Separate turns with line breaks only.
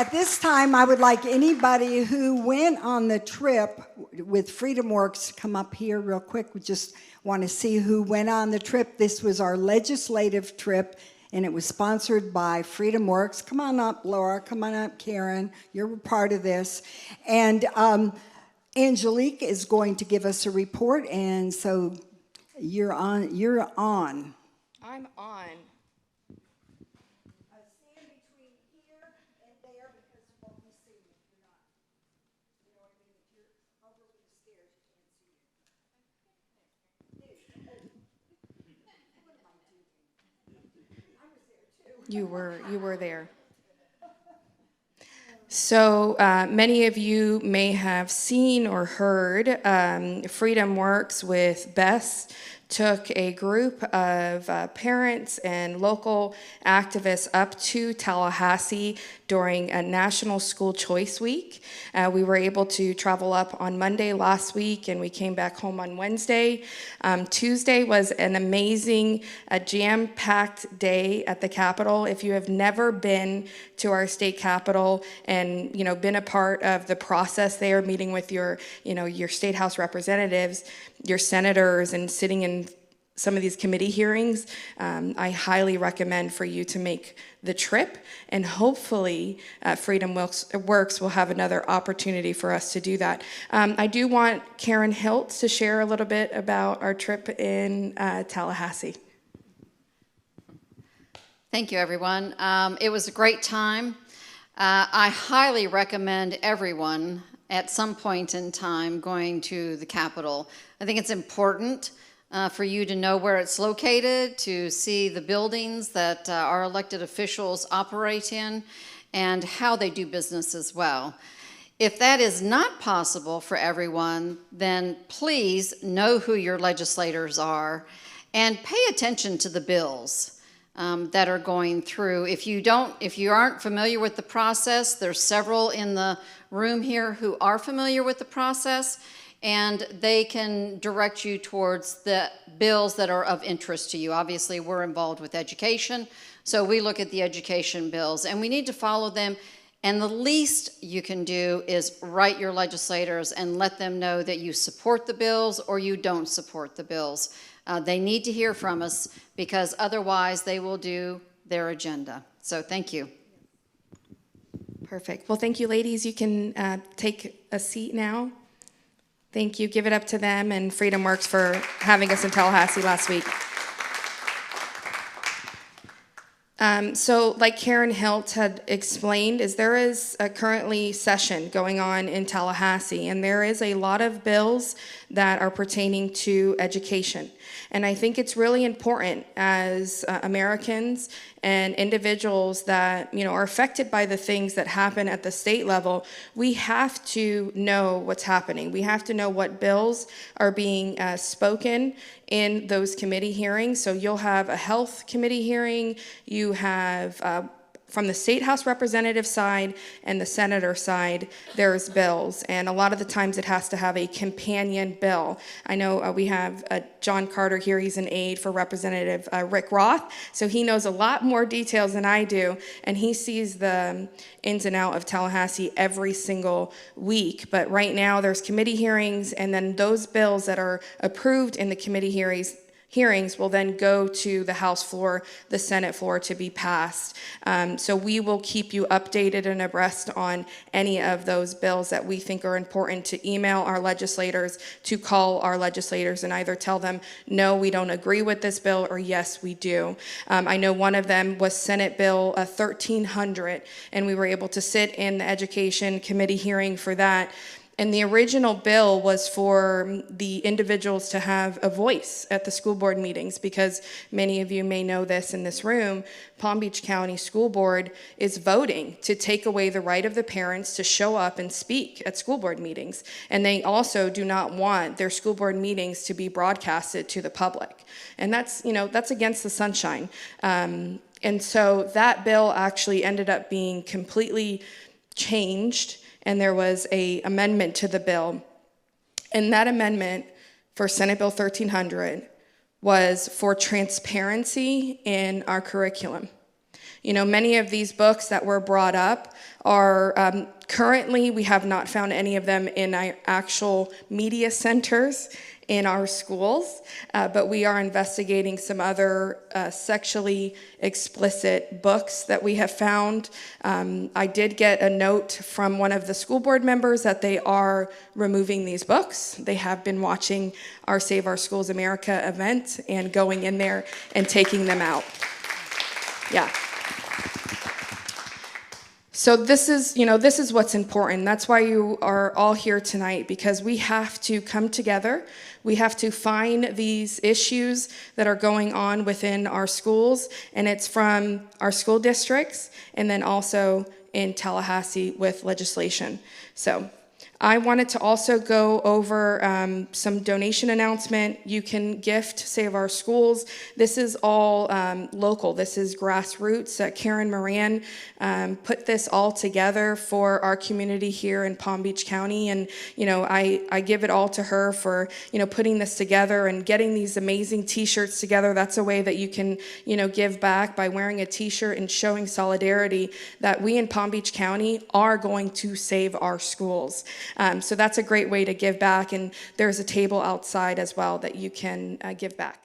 At this time, I would like anybody who went on the trip with FreedomWorks to come up here real quick. We just want to see who went on the trip. This was our legislative trip, and it was sponsored by FreedomWorks. Come on up, Laura. Come on up, Karen. You're a part of this. And Angelique is going to give us a report, and so you're on.
I'm on.
Stand between here and there because you won't be seen if you're not. You know what I mean? If you're over the stairs, you can't see it. What am I doing? I was there too.
You were there. So many of you may have seen or heard FreedomWorks with Bess took a group of parents and local activists up to Tallahassee during a National School Choice Week. We were able to travel up on Monday last week, and we came back home on Wednesday. Tuesday was an amazing, jam-packed day at the Capitol. If you have never been to our state capitol and been a part of the process there, meeting with your state house representatives, your senators, and sitting in some of these committee hearings, I highly recommend for you to make the trip, and hopefully FreedomWorks will have another opportunity for us to do that. I do want Karen Hilt to share a little bit about our trip in Tallahassee.
Thank you, everyone. It was a great time. I highly recommend everyone at some point in time going to the Capitol. I think it's important for you to know where it's located, to see the buildings that our elected officials operate in, and how they do business as well. If that is not possible for everyone, then please know who your legislators are and pay attention to the bills that are going through. If you aren't familiar with the process, there's several in the room here who are familiar with the process, and they can direct you towards the bills that are of interest to you. Obviously, we're involved with education, so we look at the education bills, and we need to follow them. And the least you can do is write your legislators and let them know that you support the bills or you don't support the bills. They need to hear from us, because otherwise they will do their agenda. So thank you.
Perfect. Well, thank you, ladies. You can take a seat now. Thank you. Give it up to them and FreedomWorks for having us in Tallahassee last week. So like Karen Hilt had explained, there is a currently session going on in Tallahassee, and there is a lot of bills that are pertaining to education. And I think it's really important as Americans and individuals that are affected by the things that happen at the state level. We have to know what's happening. We have to know what bills are being spoken in those committee hearings. So you'll have a health committee hearing, you have from the state house representative side and the senator side, there's bills. And a lot of the times it has to have a companion bill. I know we have John Carter here. He's an aide for Representative Rick Roth. So he knows a lot more details than I do. And he sees the ins and outs of Tallahassee every single week. But right now there's committee hearings, and then those bills that are approved in the committee hearings will then go to the House floor, the Senate floor to be passed. So we will keep you updated and abreast on any of those bills that we think are important, to email our legislators, to call our legislators and either tell them, no, we don't agree with this bill, or yes, we do. I know one of them was Senate Bill 1300, and we were able to sit in the Education Committee hearing for that. And the original bill was for the individuals to have a voice at the school board meetings, because many of you may know this in this room, Palm Beach County School Board is voting to take away the right of the parents to show up and speak at school board meetings. And they also do not want their school board meetings to be broadcasted to the public. And that's against the sunshine. And so that bill actually ended up being completely changed, and there was an amendment to the bill. And that amendment for Senate Bill 1300 was for transparency in our curriculum. Many of these books that were brought up are currently, we have not found any of them in our actual media centers in our schools, but we are investigating some other sexually explicit books that we have found. I did get a note from one of the school board members that they are removing these books. They have been watching our Save Our Schools America event and going in there and taking them out. Yeah. So this is what's important. That's why you are all here tonight, because we have to come together. We have to find these issues that are going on within our schools, and it's from our school districts and then also in Tallahassee with legislation. So I wanted to also go over some donation announcement. You can gift Save Our Schools. This is all local. This is grassroots. Karen Moran put this all together for our community here in Palm Beach County. And, I give it all to her for, putting this together and getting these amazing t-shirts together. That's a way that you can, give back by wearing a t-shirt and showing solidarity that we in Palm Beach County are going to save our schools. So that's a great way to give back, and there's a table outside as well that you can give back.